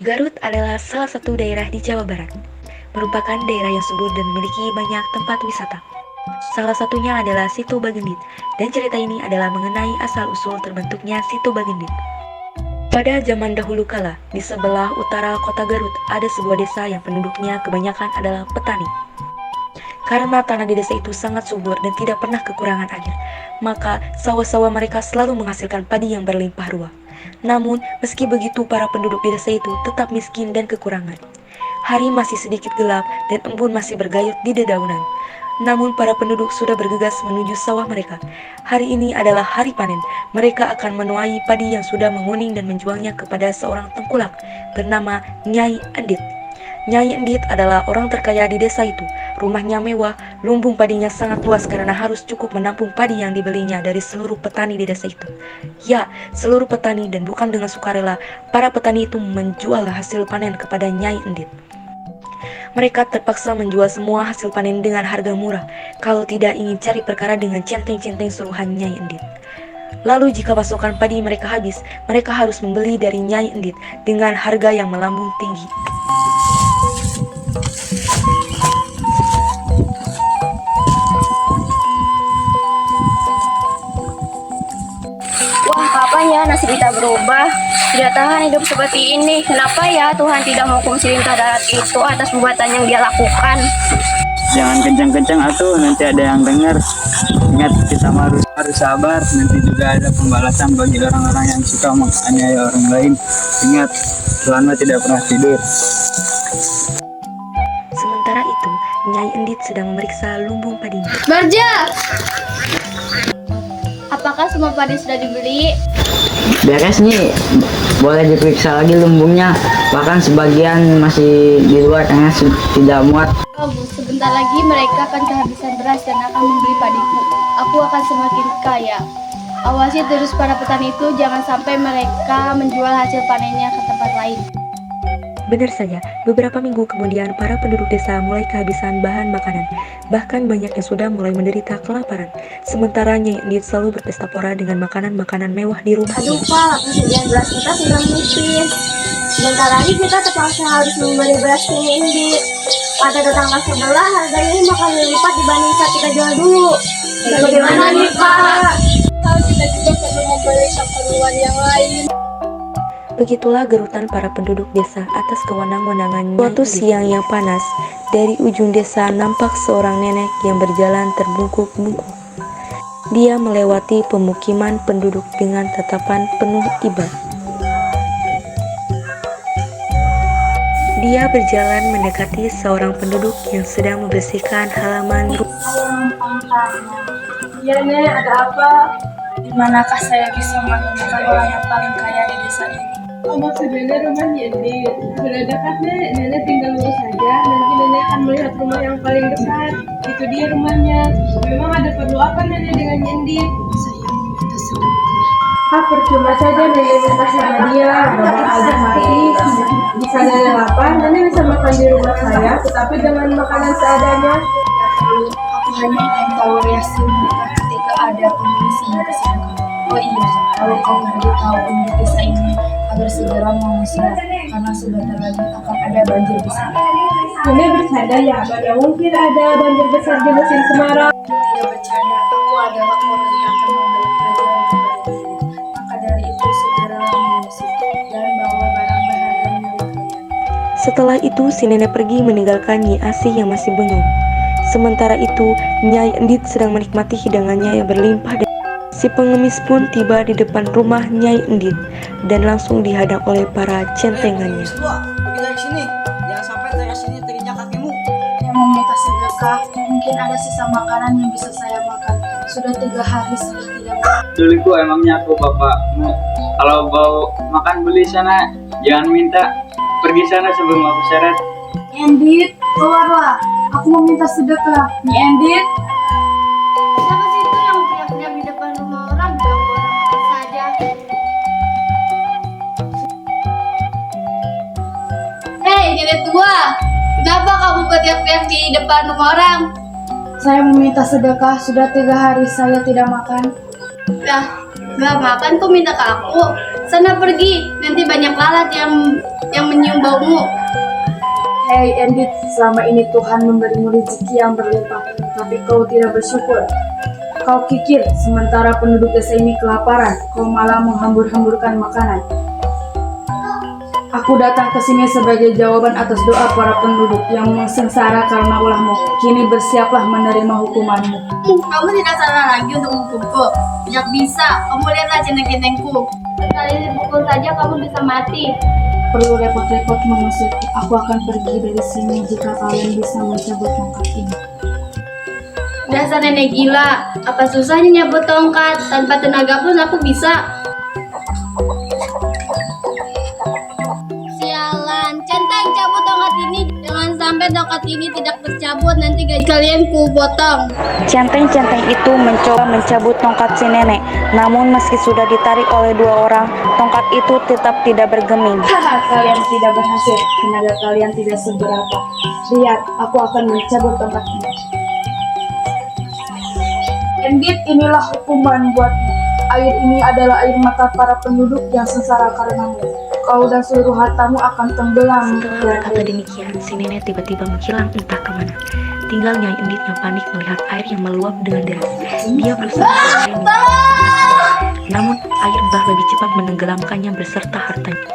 Garut adalah salah satu daerah di Jawa Barat. Merupakan daerah yang subur dan memiliki banyak tempat wisata. Salah satunya adalah Situ Bagendit, dan cerita ini adalah mengenai asal-usul terbentuknya Situ Bagendit. Pada zaman dahulu kala, di sebelah utara kota Garut, ada sebuah desa yang penduduknya kebanyakan adalah petani. Karena tanah di desa itu sangat subur dan tidak pernah kekurangan air, maka sawah-sawah mereka selalu menghasilkan padi yang berlimpah ruah. Namun, meski begitu para penduduk di desa itu tetap miskin dan kekurangan. Hari masih sedikit gelap dan embun masih bergayut di dedaunan. Namun para penduduk sudah bergegas menuju sawah mereka. Hari ini adalah hari panen. Mereka akan menuai padi yang sudah menguning dan menjualnya kepada seorang tengkulak bernama Nyai Endit. Nyai Endit adalah orang terkaya di desa itu. Rumahnya mewah, lumbung padinya sangat luas karena harus cukup menampung padi yang dibelinya dari seluruh petani di desa itu. Ya, seluruh petani, dan bukan dengan sukarela, para petani itu menjual hasil panen kepada Nyai Endit. Mereka terpaksa menjual semua hasil panen dengan harga murah, kalau tidak ingin cari perkara dengan centeng-centeng suruhan Nyai Endit. Lalu jika pasokan padi mereka habis, mereka harus membeli dari Nyai Endit dengan harga yang melambung tinggi. Wah, kapan ya nasib kita berubah? Tidak tahan hidup seperti ini. Kenapa ya Tuhan tidak menghukum si lintah darat itu atas perbuatan yang dia lakukan? Jangan kencang-kencang atuh, nanti ada yang dengar. Ingat, kita harus sabar. Nanti juga ada pembalasan bagi orang-orang yang suka menganiaya orang lain. Ingat, Tuhan tidak pernah tidur. Sementara itu, Nyai Endit sedang memeriksa lumbung padinya. Barja! Apakah semua padi sudah dibeli? Beres nih, boleh diperiksa lagi lumbungnya. Bahkan sebagian masih di luar karena tidak muat. Oh, Bu, sebentar lagi mereka akan kehabisan beras dan akan membeli padiku. Aku akan semakin kaya. Awasi terus para petani itu, jangan sampai mereka menjual hasil panennya ke tempat lain. Benar saja, beberapa minggu kemudian para penduduk desa mulai kehabisan bahan makanan. Bahkan banyak yang sudah mulai menderita kelaparan. Sementara Nyai Endit selalu berpesta pora dengan makanan-makanan mewah di rumah. Aduh Pak, persediaan beras kita sudah menipis. Sebentar lagi kita terpaksa harus membeli beras ke Indi. Ada tetangga sebelah harganya 5 kali lipat dibanding saat kita jual dulu. Bagaimana nih Pak? Kalau kita juga perlu membeli keperluan yang lain. Begitulah gerutan para penduduk desa atas kewenang-wenangan. Suatu siang yang panas, dari ujung desa nampak seorang nenek yang berjalan terbungkuk-bungkuk. Dia melewati pemukiman penduduk dengan tatapan penuh iba. Dia berjalan mendekati seorang penduduk yang sedang membersihkan halaman rumah. Iya Nek, ada apa? Di manakah saya bisa menemukan orang yang paling kaya di desa ini? Oh, maksudnya rumahnya Endit. Sudah dekat, Nek. Nenek tinggal lurus saja. Nanti Nenek akan melihat rumah yang paling besar. Itu dia rumahnya. Memang ada perlu apa Nenek dengan Endit? Saya minta sedekah. Percuma saja Nenek minta sama dia. Bapak aja mati. Bisa Nenek lapar, Nenek bisa makan di rumah saya. Tetapi dengan makanan seadanya. Aku hanya ingin tahu reaksi mereka ketika ada pengungsi yang kesana. Oh iya, kalau kau memberitahu penduduk desa ini agar segera mengungsi, karena sebentar lagi akan ada banjir besar. Nenek bercanda ya, mana mungkin ada banjir besar di musim kemarau. Tidak bercanda, aku adalah orang yang akan memberi pelajaran kepada diri. Maka dari itu segera mengungsi dan bawa barang berharga milik kalian. Setelah itu si nenek pergi meninggalkan Nyi Asih yang masih bengong. Sementara itu Nyai Endit sedang menikmati hidangannya yang berlimpah. Si pengemis pun tiba di depan rumah Nyai Endit dan langsung dihadang oleh para centengannya. Pergi dari sini, jangan sampai dari sini terinjak kakimu. Yang meminta sedekah, mungkin ada sisa makanan yang bisa saya makan. Sudah 3 hari saya tidak makan. Duluku emangnya aku bapakmu. Kalau mau makan beli sana, jangan minta. Pergi sana sebelum aku seret. Endit, keluarlah. Aku mau minta sedekah. Nih Endit. Siapa sih itu yang teriak-teriak di depan rumah orang? Ganggu orang saja. Hei, nenek tua. Kenapa kamu teriak-teriak di depan rumah orang? Saya meminta sedekah. Sudah 3 hari saya tidak makan. Nah, nggak makan kok minta ke aku? Sana pergi, nanti banyak lalat yang menyium baumu. Hei Endit, selama ini Tuhan memberimu rezeki yang berlimpah, tapi kau tidak bersyukur. Kau kikir, sementara penduduk desa ini kelaparan, kau malah menghambur-hamburkan makanan. Aku datang ke sini sebagai jawaban atas doa para penduduk yang sengsara karena ulahmu. Kini bersiaplah menerima hukumanmu. Kamu tidak salah lagi untuk menghukumku. Tidak bisa, kamu lihatlah centeng-centengku. Sekali dipukul saja kamu bisa mati. Perlu repot-repot mengusirku. Aku akan pergi dari sini jika kalian bisa mencabut tongkat ini. Dasar nenek gila, apa susahnya nyabut tongkat? Tanpa tenaga pun aku bisa. Sialan, centeng cabut tongkat ini. Jangan sampai tongkat ini tidak tercabut, nanti gaji kalian ku potong. Centeng-centeng itu mencoba mencabut tongkat si nenek, namun meski sudah ditarik oleh 2 orang, tongkat itu tetap tidak bergeming. Haha, kalian tidak berhasil. Tenaga kalian tidak seberapa. Lihat, aku akan mencabut tongkat ini. Endit, inilah hukuman buatmu. Air ini adalah air mata para penduduk yang sengsara karenamu. Kau dan seluruh hartamu akan tenggelam. Setelah berkata demikian, si nenek tiba-tiba menghilang entah kemana. Tinggal Nyai Endit yang panik melihat air yang meluap dengan deras. Dia berusaha mencari, namun air bah lebih cepat menenggelamkannya beserta hartanya.